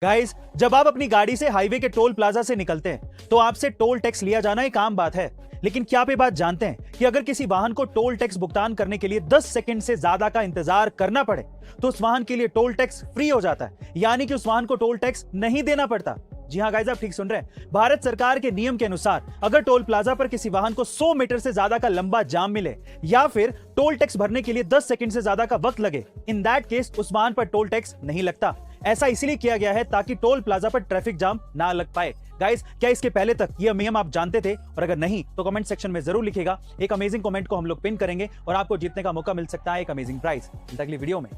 Guys, जब आप अपनी गाड़ी से हाईवे के टोल प्लाजा से निकलते हैं तो आपसे टोल टैक्स लिया जाना एक आम बात है। लेकिन क्या आप ये बात जानते हैं कि अगर किसी वाहन को टोल टैक्स भुगतान करने के लिए 10 सेकंड से ज्यादा का इंतजार करना पड़े तो उस वाहन के लिए टोल टैक्स फ्री हो जाता है, यानी कि उस वाहन को टोल टैक्स नहीं देना पड़ता। जी हाँ गाइस, आप ठीक सुन रहे हैं। भारत सरकार के नियम के अनुसार अगर टोल प्लाजा पर किसी वाहन को 100 मीटर से ज्यादा का लंबा जाम मिले या फिर टोल टैक्स भरने के लिए 10 सेकंड से ज्यादा का वक्त लगे, इन दैट केस उस वाहन पर टोल टैक्स नहीं लगता। ऐसा इसलिए किया गया है ताकि टोल प्लाजा पर ट्रैफिक जाम ना लग पाए। गाइस, क्या इसके पहले तक यह नियम आप जानते थे? और अगर नहीं तो कमेंट सेक्शन में जरूर लिखेगा। एक अमेजिंग कमेंट को हम लोग पिन करेंगे और आपको जीतने का मौका मिल सकता है एक अमेजिंग प्राइज अगली वीडियो में।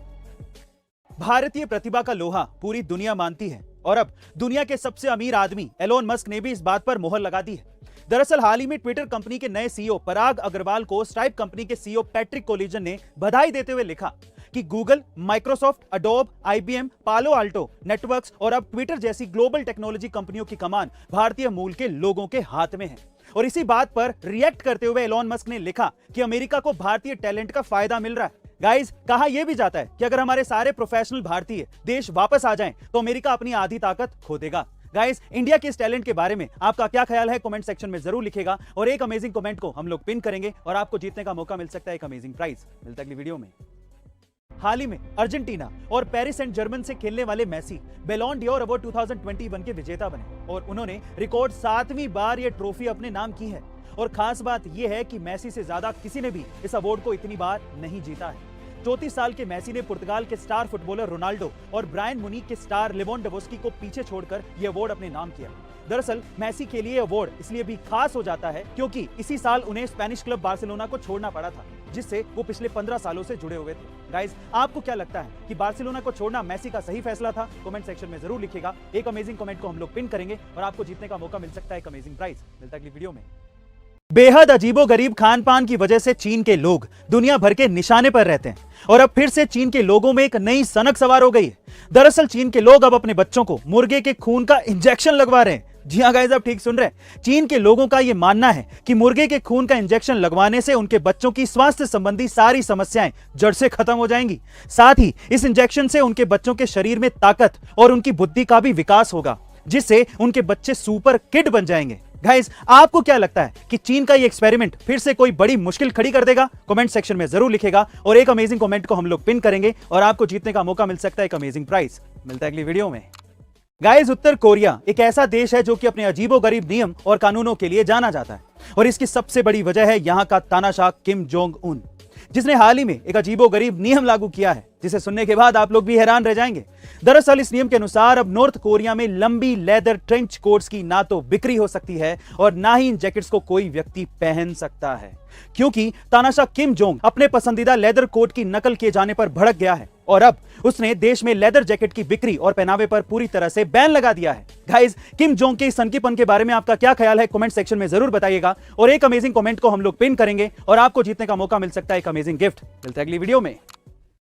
भारतीय प्रतिभा का लोहा पूरी दुनिया मानती है और अब दुनिया के सबसे अमीर आदमी एलोन मस्क ने भी इस बात पर मोहर लगा दी है। दरअसल हाल ही में ट्विटर कंपनी के नए सीईओ पराग अग्रवाल को स्ट्राइप कंपनी के सीईओ पैट्रिक कोलिजन ने बधाई देते हुए लिखा कि गूगल, माइक्रोसॉफ्ट, अडोब, आईबीएम, पालो अल्टो नेटवर्क्स और अब ट्विटर जैसी ग्लोबल टेक्नोलॉजी कंपनियों की कमान भारतीय मूल के लोगों के हाथ में है। और इसी बात पर रिएक्ट करते हुए एलोन मस्क ने लिखा कि अमेरिका को भारतीय टैलेंट का फायदा मिल रहा है। गाइस, कहा यह भी जाता है कि अगर हमारे सारे प्रोफेशनल भारतीय देश वापस आ जाएं तो अमेरिका अपनी आधी ताकत खो देगा। गाइस, इंडिया के इस टैलेंट के बारे में आपका क्या ख्याल है? कमेंट सेक्शन में जरूर लिखेगा और एक अमेजिंग कमेंट को हम लोग पिन करेंगे और आपको जीतने का मौका मिल सकता है एक अमेजिंग प्राइज। मिलता है अगली वीडियो में। हाल ही में अर्जेंटीना और पेरिस सेंट जर्मन से खेलने वाले मेसी बैलोन ड'ओर अवार्ड 2021 के विजेता बने और उन्होंने रिकॉर्ड 7वीं बार यह ट्रॉफी अपने नाम की है। और खास बात यह है कि मेसी से ज्यादा किसी ने भी इस अवार्ड को इतनी बार नहीं जीता है। 34 साल के मेसी ने पुर्तगाल के स्टार फुटबॉलर रोनाल्डो और ब्रायन मुनीक के स्टार लेवांडोव्स्की को पीछे छोड़कर यह अवार्ड अपने नाम किया। दरअसल मेसी के लिए अवार्ड इसलिए भी खास हो जाता है क्योंकि इसी साल उन्हें स्पेनिश क्लब बार्सिलोना को छोड़ना पड़ा था, जिससे वो पिछले 15 सालों से जुड़े हुए थे। गाइस, आपको क्या लगता है कि बार्सिलोना को छोड़ना मेसी का सही फैसला था? कमेंट सेक्शन में जरूर लिखेगा। एक अमेजिंग कमेंट को हम लोग पिन करेंगे और आपको जीतने का मौका मिल सकता है एक अमेजिंग प्राइज। मिलता है अगली वीडियो में। बेहद अजीबोगरीब खान पान की वजह से चीन के लोग दुनिया भर के निशाने पर रहते हैं और अब फिर से चीन के लोगों में एक नई सनक सवार हो गई है। दरअसल चीन के लोग अब अपने बच्चों को मुर्गे के खून का इंजेक्शन लगवा रहे हैं। जी हाँ गाइस, आप ठीक सुन रहे हैं। चीन के लोगों का यह मानना है कि मुर्गे के खून का इंजेक्शन लगवाने से उनके बच्चों की स्वास्थ्य संबंधी सारी समस्याएं जड़ से खत्म हो जाएंगी। साथ ही इस इंजेक्शन से उनके बच्चों के शरीर में ताकत और उनकी बुद्धि का भी विकास होगा, जिससे उनके बच्चे सुपर किड बन जाएंगे। गाइस, आपको क्या लगता है कि चीन का ये एक्सपेरिमेंट फिर से कोई बड़ी मुश्किल खड़ी कर देगा? कमेंट सेक्शन में जरूर लिखेगा और एक अमेजिंग कमेंट को हम लोग पिन करेंगे और आपको जीतने का मौका मिल सकता है एक अमेजिंग प्राइज। मिलता है अगली वीडियो में। गाइस, उत्तर कोरिया एक ऐसा देश है जो कि अपने अजीबोगरीब नियम और कानूनों के लिए जाना जाता है और इसकी सबसे बड़ी वजह है यहां का तानाशाह किम जोंग उन, जिसने हाल ही में एक अजीबोगरीब नियम लागू किया है जिसे सुनने के बाद आप लोग भी हैरान रह जाएंगे। दरअसल इस नियम के अनुसार अब नॉर्थ कोरिया में लंबी लेदर ट्रेंच कोट्स की ना तो बिक्री हो सकती है और ना ही इन जैकेट्स को कोई व्यक्ति पहन सकता है, क्योंकि तानाशाह किम जोंग अपने पसंदीदा लेदर कोट की नकल किए जाने पर भड़क गया है और अब उसने देश में लेदर जैकेट की बिक्री और पहनावे पर पूरी तरह से बैन लगा दिया है। गाइस, किम जोंग के इस सनकीपन के बारे में आपका क्या ख्याल है? कमेंट सेक्शन में जरूर बताइएगा और एक अमेजिंग कमेंट को हम लोग पिन करेंगे और आपको जीतने का मौका मिल सकता है एक अमेजिंग गिफ्ट। मिलते हैं अगली वीडियो में।